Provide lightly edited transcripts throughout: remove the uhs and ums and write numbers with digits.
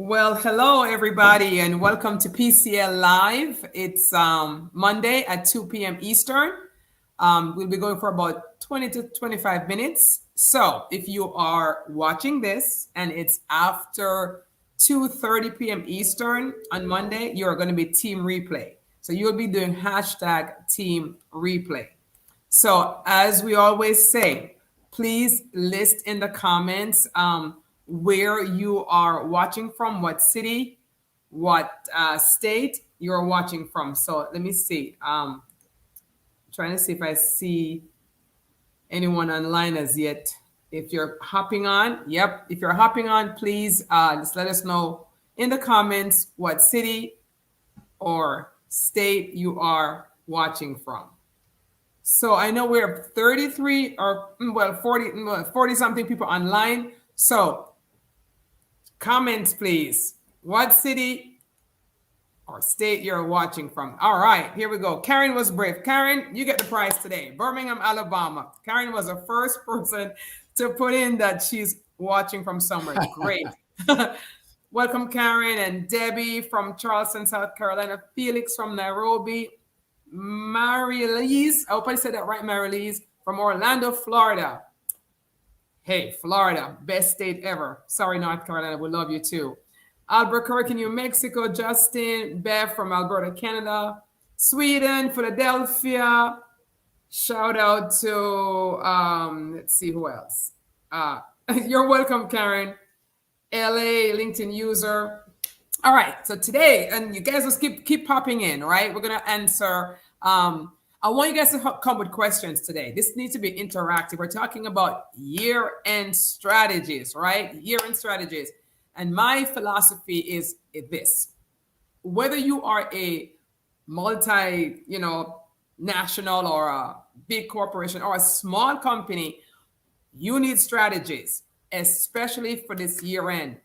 Well, hello everybody, and welcome to PCL Live. It's Monday at 2 p.m. Eastern. We'll be going for about 20 to 25 minutes. So if you are watching this and it's after 2:30 p.m. Eastern on Monday, you're going to be Team Replay. So you'll be doing hashtag Team Replay. So, as we always say, please list in the comments where you are watching from, what city, what state you're watching from. So, let me see. Trying to see if I see anyone online as yet. If you're hopping on, yep. If you're hopping on, please just let us know in the comments what city or state you are watching from. So I know we're 33 or 40 something people online. So comments, please. What city or state you're watching from? All right, here we go. Karen was brave. Karen, you get the prize today. Birmingham, Alabama. Karen was the first person to put in that she's watching from somewhere. Great. Welcome, Karen and Debbie from Charleston, South Carolina. Felix from Nairobi. Marilise, I hope I said that right, Marilise, from Orlando, Florida. Hey, Florida, best state ever. Sorry, North Carolina, we love you too. Albuquerque, New Mexico. Justin, Beth from Alberta, Canada. Sweden, Philadelphia. Shout out to, let's see who else. You're welcome, Karen. LA, LinkedIn user. All right, so today, and you guys just keep popping in, right? We're gonna answer. I want you guys to come with questions today. This needs to be interactive. We're talking about year-end strategies, right? Year-end strategies, and my philosophy is this: whether you are a multi, national or a big corporation or a small company, you need strategies, especially for this year-end.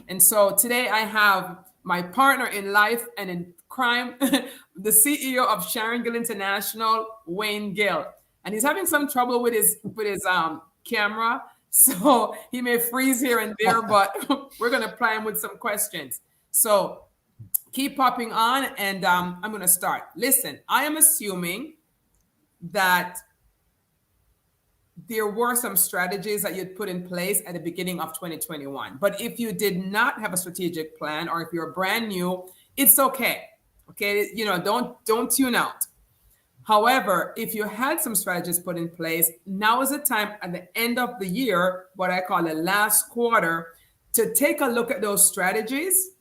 And so today I have my partner in life and in crime, the CEO of Sharon Gill International, Wayne Gill. And he's having some trouble with his camera. So he may freeze here and there, but we're going to ply him with some questions. So keep popping on, and I'm going to start. Listen, I am assuming that there were some strategies that you'd put in place at the beginning of 2021. But if you did not have a strategic plan, or if you're brand new, it's okay. Okay, don't tune out. However, if you had some strategies put in place, now is the time at the end of the year, what I call the last quarter, to take a look at those strategies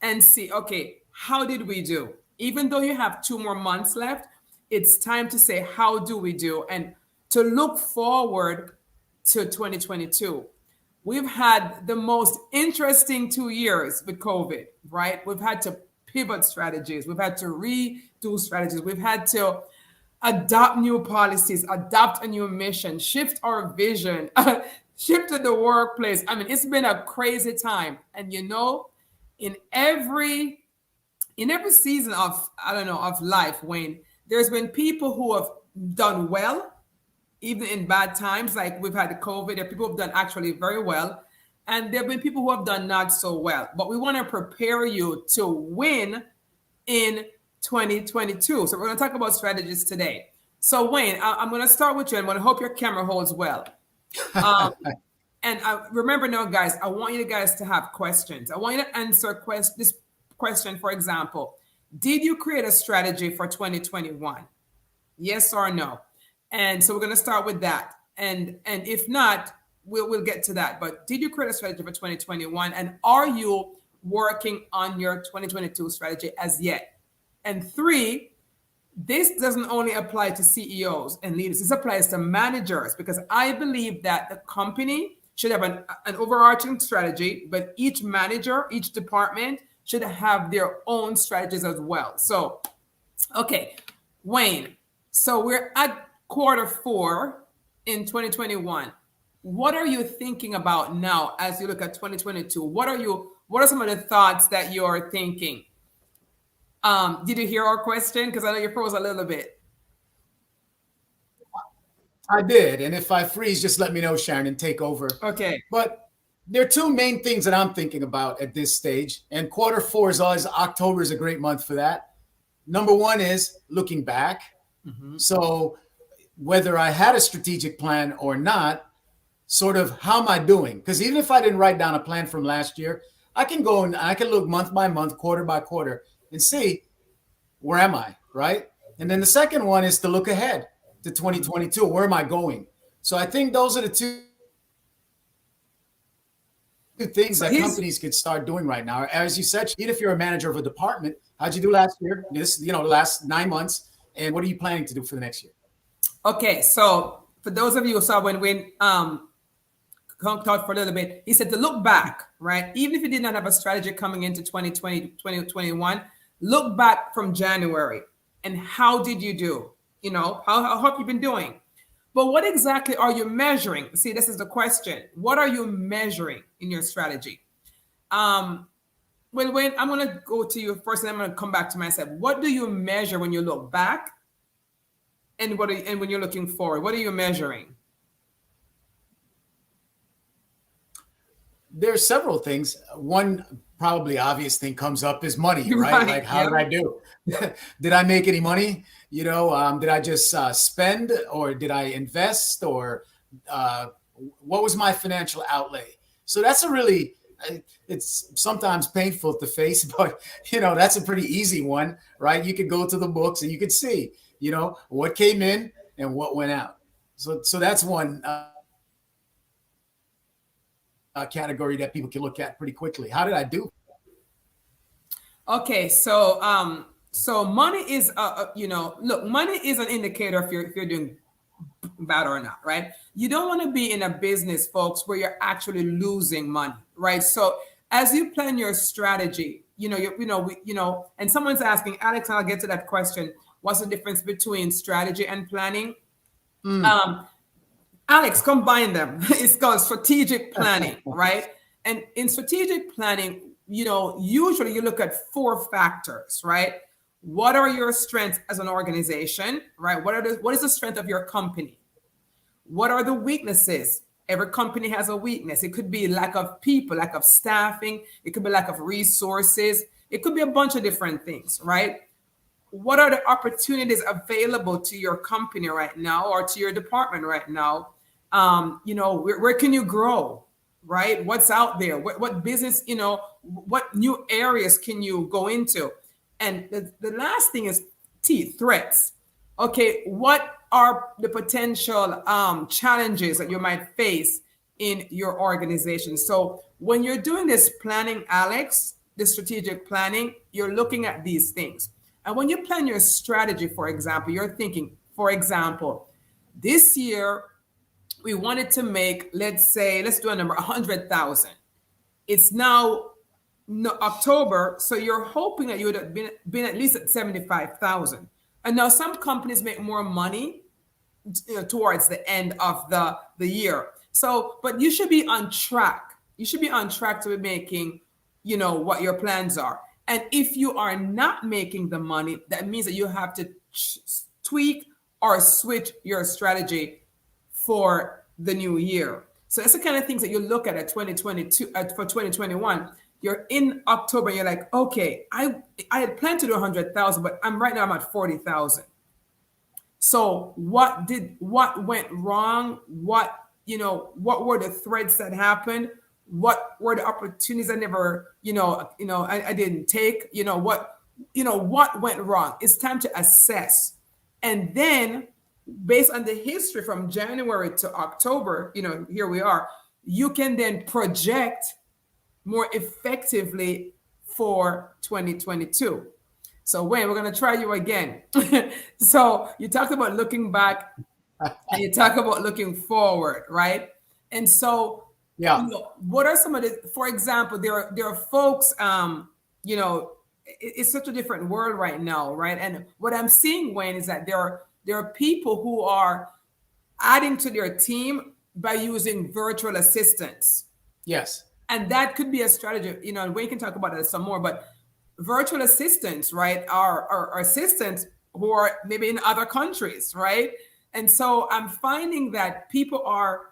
and see, okay, how did we do? Even though you have 2 more months left, it's time to say, how do we do? And to look forward to 2022. We've had the most interesting 2 years with COVID, right? We've had to pivot strategies. We've had to redo strategies. We've had to adopt new policies, adopt a new mission, shift our vision, shift to the workplace. I mean, it's been a crazy time. And in every season of life, Wayne, there's been people who have done well, even in bad times. Like we've had the COVID, there are people who have done actually very well. And there have been people who have done not so well. But we want to prepare you to win in 2022. So we're going to talk about strategies today. So Wayne, I'm going to start with you, and I hope your camera holds well. And remember now, guys, I want you guys to have questions. I want you to answer this question. For example, did you create a strategy for 2021? Yes or no? And so we're going to start with that. And if not, we'll get to that. But did you create a strategy for 2021? And are you working on your 2022 strategy as yet? And 3, this doesn't only apply to CEOs and leaders. This applies to managers, because I believe that the company should have an overarching strategy, but each manager, each department should have their own strategies as well. So, okay, Wayne, so we're at quarter 4 in 2021. What are you thinking about now as you look at 2022? What are some of the thoughts that you're thinking? Did you hear our question? Because I know you froze a little bit. I did. And if I freeze, just let me know, Sharon, and take over. Okay. But there are two main things that I'm thinking about at this stage, and quarter four is always October is a great month for that. Number one is looking back. Mm-hmm. So whether I had a strategic plan or not, sort of how am I doing? Because even if I didn't write down a plan from last year, I can go and I can look month by month, quarter by quarter, and see where am I, right? And then the second one is to look ahead to Mm-hmm. 2022. Where am I going? So I think those are the two things that companies could start doing right now. As you said, Sharon, even if you're a manager of a department, how'd you do last year? The last 9 months, and what are you planning to do for the next year? Okay, so for those of you who saw when talked for a little bit, he said to look back, right? Even if you did not have a strategy coming into 2020, 2021, look back from January and how did you do? You know, how have you been doing? But what exactly are you measuring? See, this is the question. What are you measuring in your strategy? Um, well, when I'm going to go to you first, and I'm going to come back to myself. What do you measure when you look back, and and when you're looking forward? What are you measuring? There's several things. One probably obvious thing comes up is money, right? Like, Right. how Yeah. did I do? Did I make any money? Did I just spend, or did I invest, or uh, what was my financial outlay? So that's a really, it's sometimes painful to face, but that's a pretty easy one, right? You could go to the books and you could see, what came in and what went out. So that's one category that people can look at pretty quickly. How did I do? Okay, so money is look, money is an indicator if you're doing bad or not, right? You don't want to be in a business, folks, where you're actually losing money, right? So as you plan your strategy, and someone's asking, Alex, and I'll get to that question. What's the difference between strategy and planning? Mm. Um, Alex, combine them. It's called strategic planning, right? And in strategic planning, usually you look at four factors, right? What are your strengths as an organization, right? What is the strength of your company? What are the weaknesses? Every company has a weakness. It could be lack of people, lack of staffing. It could be lack of resources. It could be a bunch of different things, right? What are the opportunities available to your company right now or to your department right now? Where can you grow, right? What's out there? What business, what new areas can you go into? And the last thing is threats. Okay, what are the potential challenges that you might face in your organization? So when you're doing this planning, Alex, the strategic planning, you're looking at these things. And when you plan your strategy, for example, you're thinking, for example, this year we wanted to make, let's say, let's do a number, 100,000. It's now no, October, so you're hoping that you would have been at least at 75,000. And now some companies make more money, towards the end of the year. So, but you should be on track. You should be on track to be making, what your plans are. And if you are not making the money, that means that you have to tweak or switch your strategy for the new year. So that's the kind of things that you look at 2022 for 2021. You're in October. You're like, okay, I had planned to do 100,000, but I'm at 40,000. So what went wrong? What were the threads that happened? What were the opportunities I never, I didn't take? What went wrong? It's time to assess. And then based on the history from January to October, here we are, you can then project more effectively for 2022. So Wayne, we're going to try you again. So you talked about looking back and you talk about looking forward, right? And so, Yeah. what are some of the, for example, there are folks, it's such a different world right now, right? And what I'm seeing, Wayne, is that there are people who are adding to their team by using virtual assistants. Yes. And that could be a strategy, and we can talk about it some more, but virtual assistants, right, are assistants who are maybe in other countries, right? And so I'm finding that people are,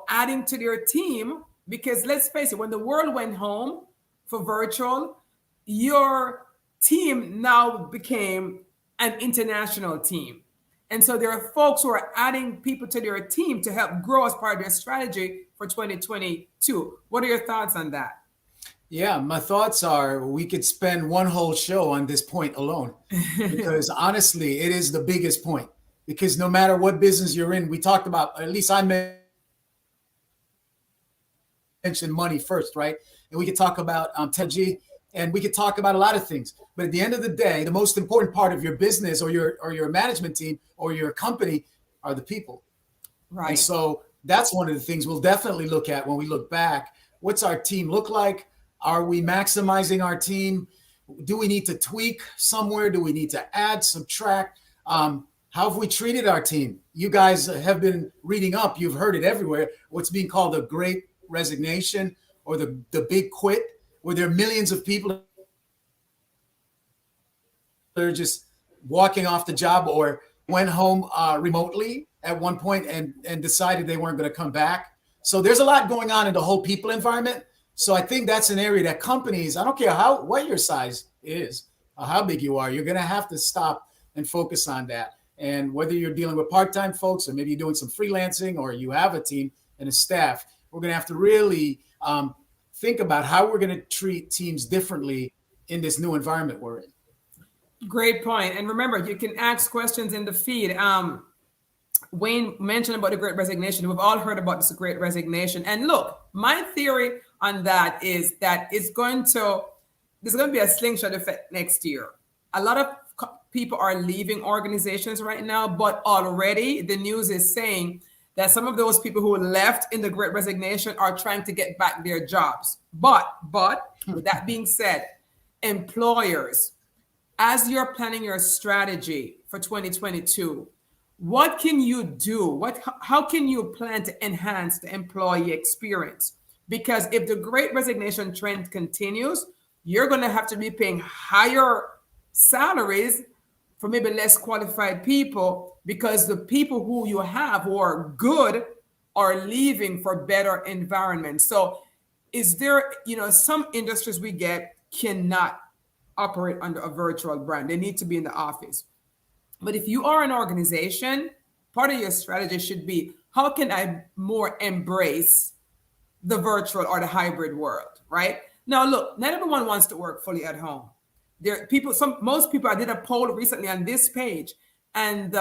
adding to their team Because let's face it, when the world went home for virtual, your team now became an international team. And so there are folks who are adding people to their team to help grow as part of their strategy for 2022. What are your thoughts on that? Yeah, my thoughts are we could spend one whole show on this point alone because honestly, it is the biggest point. Because no matter what business you're in, we talked about, at least I mentioned money first, right? And we could talk about technology, and we could talk about a lot of things. But at the end of the day, the most important part of your business or your management team or your company are the people. And Right. so that's one of the things we'll definitely look at when we look back. What's our team look like? Are we maximizing our team? Do we need to tweak somewhere? Do we need to add, subtract? How have we treated our team? You guys have been reading up. You've heard it everywhere. What's being called the Great Resignation or the Big Quit, where there are millions of people that are just walking off the job or went home remotely at one point and decided they weren't going to come back. So there's a lot going on in the whole people environment. So I think that's an area that companies, I don't care what your size is, how big you are, you're going to have to stop and focus on that. And whether you're dealing with part-time folks or maybe you're doing some freelancing or you have a team and a staff, we're going to have to really think about how we're going to treat teams differently in this new environment we're in. Great point. And remember, you can ask questions in the feed. Wayne mentioned about the Great Resignation. We've all heard about this Great Resignation. And look, my theory on that is that there's going to be a slingshot effect next year. A lot of people are leaving organizations right now, but already the news is saying that some of those people who left in the Great Resignation are trying to get back their jobs. But with that being said, employers, as you're planning your strategy for 2022, what can you do? How can you plan to enhance the employee experience? Because if the great resignation trend continues, you're going to have to be paying higher salaries for maybe less qualified people because the people who you have who are good are leaving for better environments. So is there, some industries we get cannot operate under a virtual brand. They need to be in the office. But if you are an organization, part of your strategy should be how can I more embrace the virtual or the hybrid world, right? Now, look, not everyone wants to work fully at home. There are people, most people, I did a poll recently on this page, and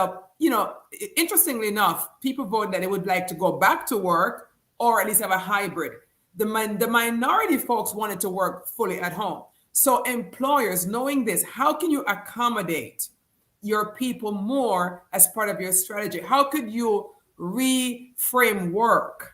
interestingly enough, people voted that they would like to go back to work or at least have a hybrid. The minority folks wanted to work fully at home. So employers, knowing this, how can you accommodate your people more as part of your strategy? How could you reframe work?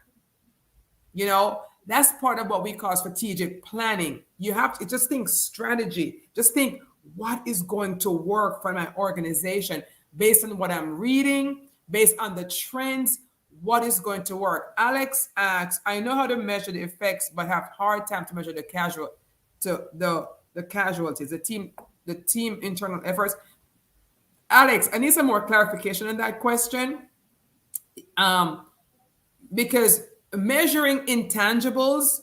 That's part of what we call strategic planning. You have to just think strategy. Just think what is going to work for my organization based on what I'm reading, based on the trends, what is going to work. Alex asks, I know how to measure the effects, but have hard time to measure the casualties, the team internal efforts. Alex, I need some more clarification on that question. Because measuring intangibles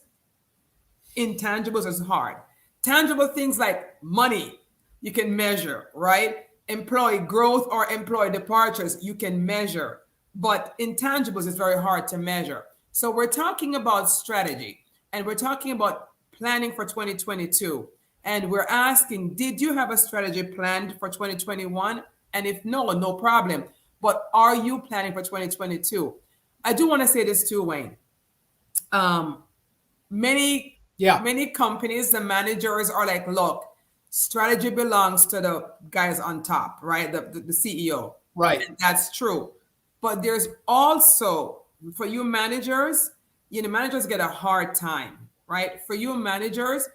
is hard. Tangible things like money, you can measure, right? Employee growth or employee departures, you can measure. But intangibles is very hard to measure. So we're talking about strategy and we're talking about planning for 2022. And we're asking, did you have a strategy planned for 2021? And if no, no problem. But are you planning for 2022? I do want to say this too, Wayne. Many Yeah, many companies, the managers are like, look, strategy belongs to the guys on top, right? The CEO. right. And that's true. But there's also, for you managers, managers get a hard time, right? For you managers,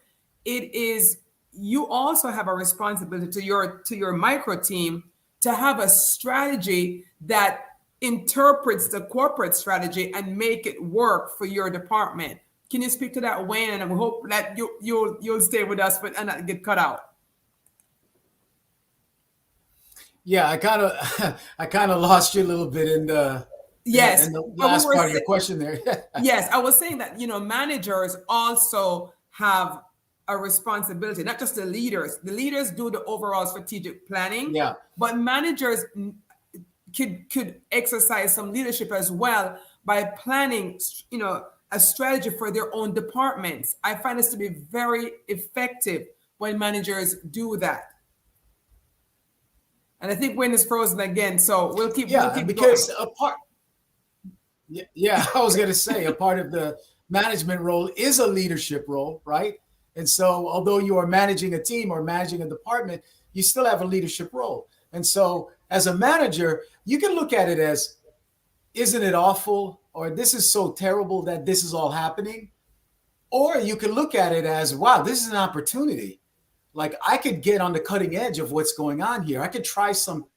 it is, you also have a responsibility to your micro team to have a strategy that interprets the corporate strategy and make it work for your department. Can you speak to that, Wayne? And we hope that you'll stay with us but and not get cut out. Yeah, I kind of I kind of lost you a little bit in the Yes, And the but we last were part of your question there. yes, I was saying that, managers also have a responsibility, not just the leaders. The leaders do the overall strategic planning, Yeah. but managers could exercise some leadership as well by planning, a strategy for their own departments. I find this to be very effective when managers do that. And I think Wayne is frozen again, so we'll Yeah, keep going. because a part, yeah, I was going to say a part of the management role is a leadership role, right? And so, although you are managing a team or managing a department, you still have a leadership role. And so, as a manager, you can look at it as, isn't it awful? Or this is so terrible that this is all happening. Or you can look at it as, wow, this is an opportunity. Like I could get on the cutting edge of what's going on here. I could try something.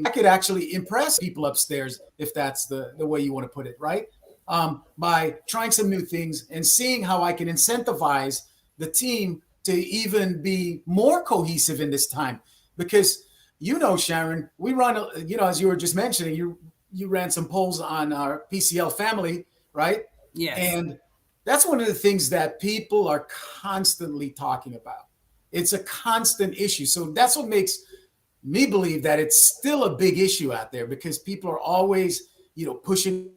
I could actually impress people upstairs, if that's the way you want to put it, right? By trying some new things and seeing how I can incentivize the team to even be more cohesive in this time. Because, Sharon, we run, as you were just mentioning, you ran some polls on our PCL family, right? Yes. And that's one of the things that people are constantly talking about. It's a constant issue. So that's what makes me believe that it's still a big issue out there, because people are always, pushing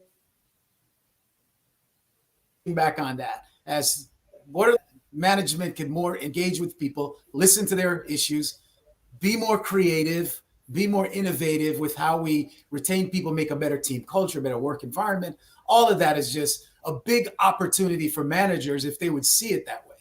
back on that as what management can more engage with people, listen to their issues, be more creative, be more innovative with how we retain people, make a better team culture, better work environment. All of that is just a big opportunity for managers if they would see it that way.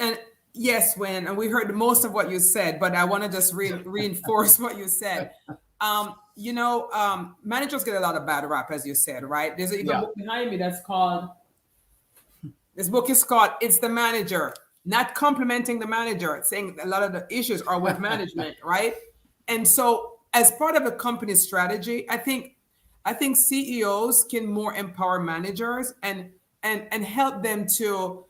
And yes, Wayne, and we heard most of what you said, but I want to just reinforce what you said. Managers get a lot of bad rap, as you said, right? There's even a Yeah. book behind me that's called, this book is called It's the Manager, not complimenting the manager, saying a lot of the issues are with management, right? And so as part of a company strategy, I think CEOs can more empower managers and help them to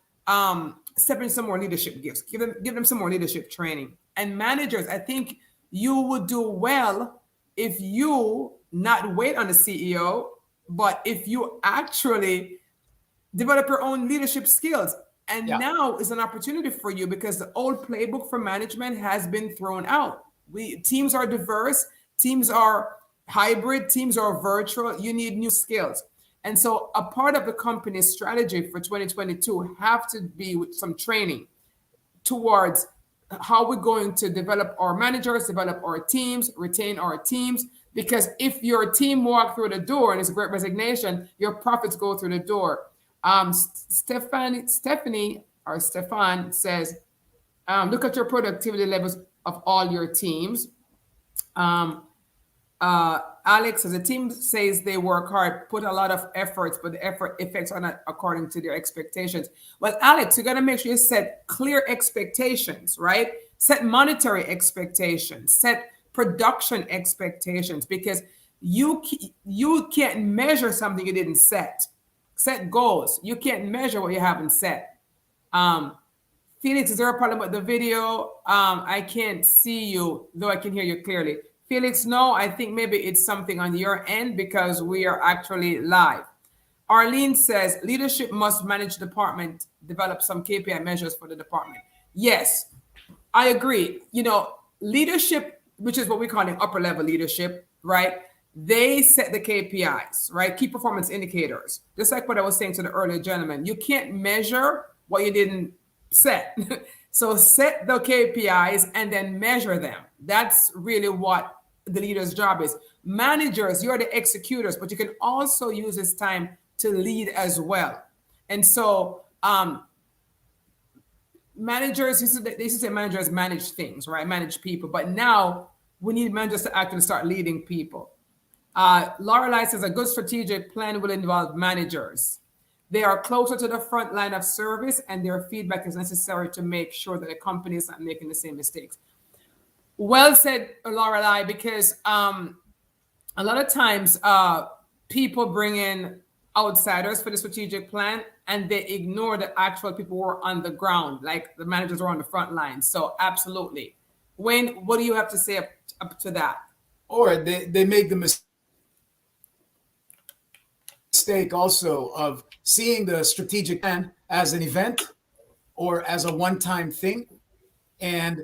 step in some more leadership gifts, give them some more leadership training. And managers, I think you would do well if you not wait on the CEO, but if you actually develop your own leadership skills. And Yeah. now is an opportunity for you, because the old playbook for management has been thrown out. Teams are diverse, teams are hybrid, teams are virtual. You need new skills. And so a part of the company's strategy for 2022 have to be with some training towards how we're going to develop our managers, develop our teams, retain our teams. Because if your team walk through the door and it's a great resignation, your profits go through the door. Stephanie or Stefan says, look at your productivity levels of all your teams. Um, Alex says the team says they work hard, put a lot of efforts, but the effort effects are not according to their expectations. Well, Alex, you got to make sure you set clear expectations, right? Set monetary expectations, set production expectations, because you can't measure something you didn't set. Set goals. You can't measure what you haven't set. Um, Felix, is there a problem with the video? I can't see you, though I can hear you clearly. Felix, no, I think maybe it's something on your end because we are actually live. Arlene says leadership must manage department, develop some KPI measures for the department. Yes, I agree. Leadership, which is what we call upper level leadership, right? They set the KPIs, right? Key performance indicators. Just like what I was saying to the earlier gentleman, you can't measure what you didn't set. So set the KPIs and then measure them. That's really what the leader's job is. Managers, you're the executors, but you can also use this time to lead as well. And so managers, they used to say managers manage things, right? Manage people. But now we need managers to actually start leading people. Lorelei says a good strategic plan will involve managers. They are closer to the front line of service, and their feedback is necessary to make sure that the company is not making the same mistakes. Well said, Lorelei, because a lot of times people bring in outsiders for the strategic plan and they ignore the actual people who are on the ground, like the managers are on the front line. So absolutely. Wayne, what do you have to say up to that? or they make the mistake also of seeing the strategic plan as an event or as a one-time thing. And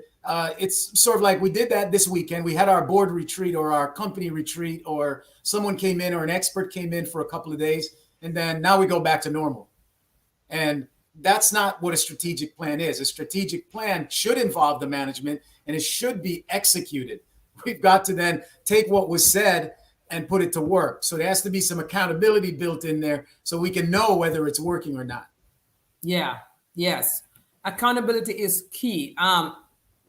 it's sort of like we did that this weekend. We had our board retreat or our company retreat, or someone came in or an expert came in for a couple of days, and then now we go back to normal. And that's not what a strategic plan is. A strategic plan should involve the management and it should be executed. We've got to then take what was said and put it to work. So there has to be some accountability built in there so we can know whether it's working or not. Yeah. Yes. Accountability is key.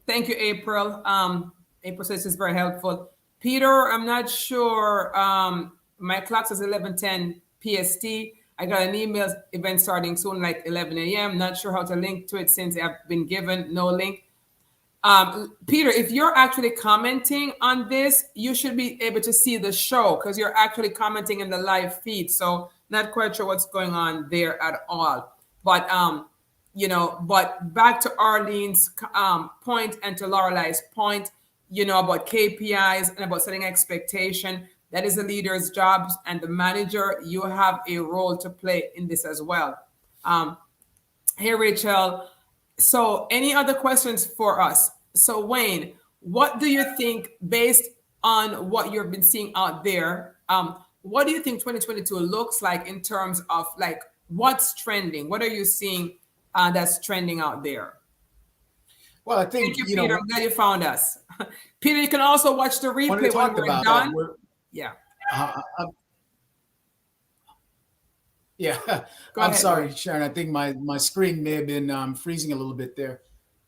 Thank you, April. April says this is very helpful. Peter, I'm not sure. My clock says 11:10 PST. I got an email event starting soon, like 11 a.m. Not sure how to link to it since I've been given no link. Peter, if you're actually commenting on this, you should be able to see the show because you're actually commenting in the live feed. So not quite sure what's going on there at all. But but back to Arlene's point and to Lorelai's point, about KPIs and about setting expectation. That is the leader's job, and the manager, you have a role to play in this as well. Hey, Rachel. So, any other questions for us? So, Wayne, what do you think, based on what you've been seeing out there, what do you think 2022 looks like in terms of like what's trending? What are you seeing that's trending out there? Well, I think, Thank you, Peter. I'm glad you found us. Peter, you can also watch the replay when we're done. Yeah. Yeah. I'm sorry, Sharon. I think my screen may have been freezing a little bit there.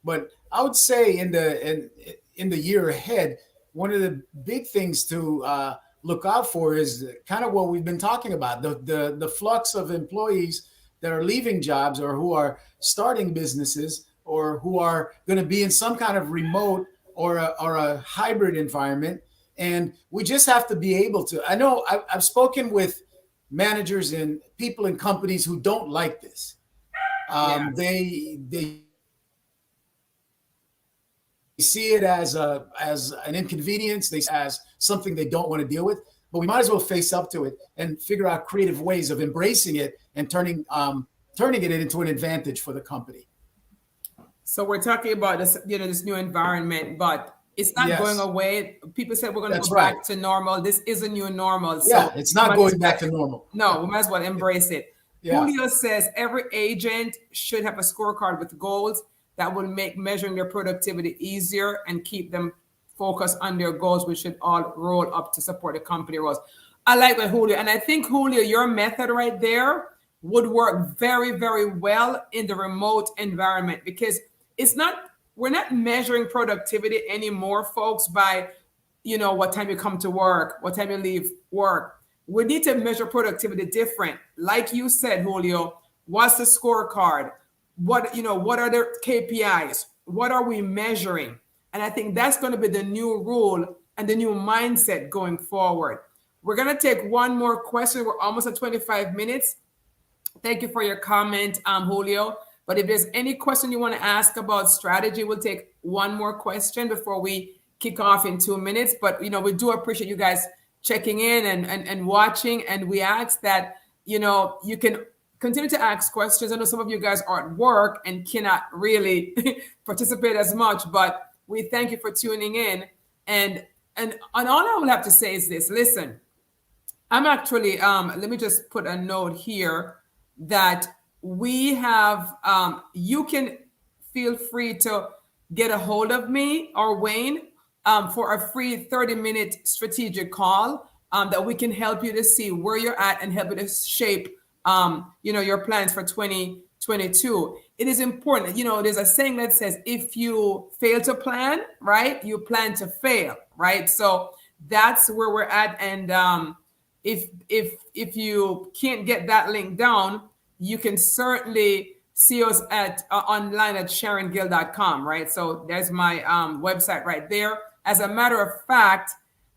But I would say in the year ahead, one of the big things to look out for is kind of what we've been talking about, the flux of employees that are leaving jobs or who are starting businesses or who are going to be in some kind of remote or a hybrid environment. And we just have to be able to. I know I've spoken with managers and people in companies who don't like this. They see it as an inconvenience. They see it as something they don't want to deal with. But we might as well face up to it and figure out creative ways of embracing it and turning it into an advantage for the company. So we're talking about this, this new environment, but it's not going away. People said we're going to go back to normal. This is a new normal. So it's not going back to normal. No, we might as well embrace it. Yeah. Julio says every agent should have a scorecard with goals that will make measuring their productivity easier and keep them focused on their goals, which should all roll up to support the company goals. I like that, Julio. And I think, Julio, your method right there would work very, very well in the remote environment because we're not measuring productivity anymore, folks, by, what time you come to work, what time you leave work. We need to measure productivity different. Like you said, Julio, what's the scorecard? What are the KPIs? What are we measuring? And I think that's going to be the new rule and the new mindset going forward. We're going to take one more question. We're almost at 25 minutes. Thank you for your comment, Julio. But if there's any question you want to ask about strategy, we'll take one more question before we kick off in 2 minutes. But, we do appreciate you guys checking in and watching. And we ask that, you can continue to ask questions. I know some of you guys are at work and cannot really participate as much, but we thank you for tuning in. And all I will have to say is this. Listen, I'm actually, let me just put a note here that we have, you can feel free to get a hold of me or Wayne for a free 30-minute strategic call that we can help you to see where you're at and help you to shape, your plans for 2022. It is important. There's a saying that says, if you fail to plan, right, you plan to fail, right? So that's where we're at. And if you can't get that link down, you can certainly see us online at SharonGill.com, right? So there's my website right there. As a matter of fact,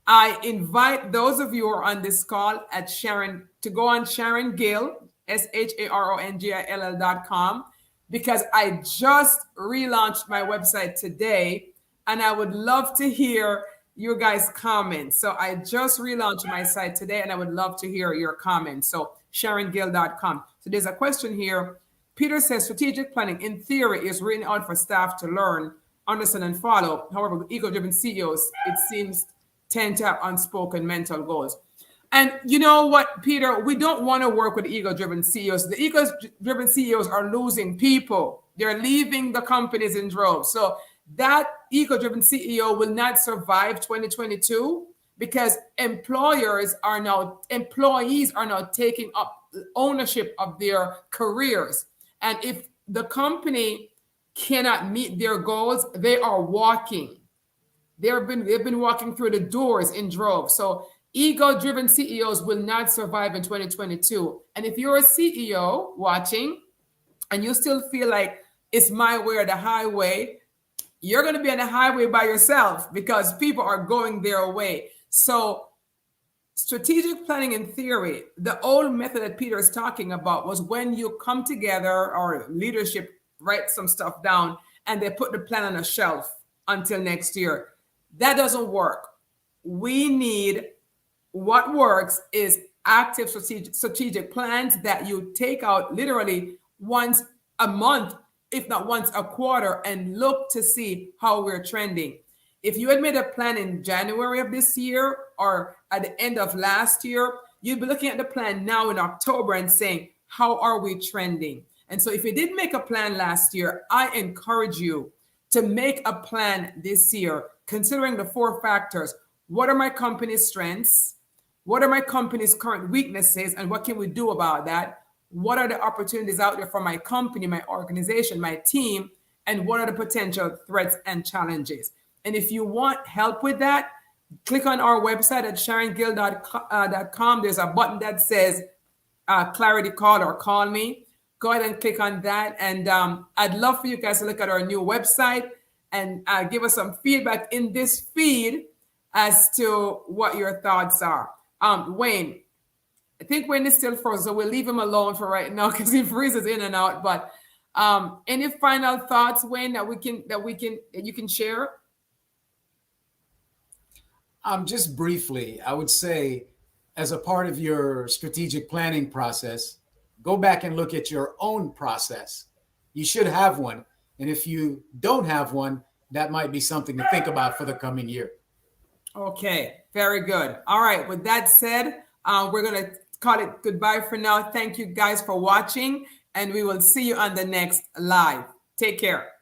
I invite those of you who are on this call at Sharon to go on Sharon Gill, SharonGill.com, because I just relaunched my website today, and I would love to hear, you guys' comments. So I just relaunched my site today and I would love to hear your comments. So SharonGill.com. So there's a question here. Peter says strategic planning in theory is written out for staff to learn, understand, and follow. However, with ego-driven CEOs, it seems tend to have unspoken mental goals. And you know what, Peter? We don't want to work with ego-driven CEOs. The ego-driven CEOs are losing people. They're leaving the companies in droves. So that ego-driven CEO will not survive 2022 because employees are now taking up ownership of their careers. And if the company cannot meet their goals, they are walking. They've been walking through the doors in droves. So ego-driven CEOs will not survive in 2022. And if you're a CEO watching and you still feel like it's my way or the highway, you're going to be on the highway by yourself because people are going their way. So strategic planning in theory, the old method that Peter is talking about was when you come together or leadership write some stuff down and they put the plan on a shelf until next year. That doesn't work. What works is active strategic plans that you take out literally once a month, if not once a quarter, and look to see how we're trending. If you had made a plan in January of this year or at the end of last year, you'd be looking at the plan now in October and saying, how are we trending? And so if you did make a plan last year, I encourage you to make a plan this year, considering the 4 factors. What are my company's strengths? What are my company's current weaknesses? And what can we do about that? What are the opportunities out there for my company, my organization, my team? And what are the potential threats and challenges? And if you want help with that, click on our website at SharonGill.com. There's a button that says Clarity Call or Call Me. Go ahead and click on that. And I'd love for you guys to look at our new website and give us some feedback in this feed as to what your thoughts are. Wayne, I think Wayne is still frozen, so we'll leave him alone for right now because he freezes in and out. But any final thoughts, Wayne, that you can share? Just briefly, I would say, as a part of your strategic planning process, go back and look at your own process. You should have one. And if you don't have one, that might be something to think about for the coming year. Okay, very good. All right, with that said, we're going to call it goodbye for now. Thank you guys for watching, and we will see you on the next live. Take care.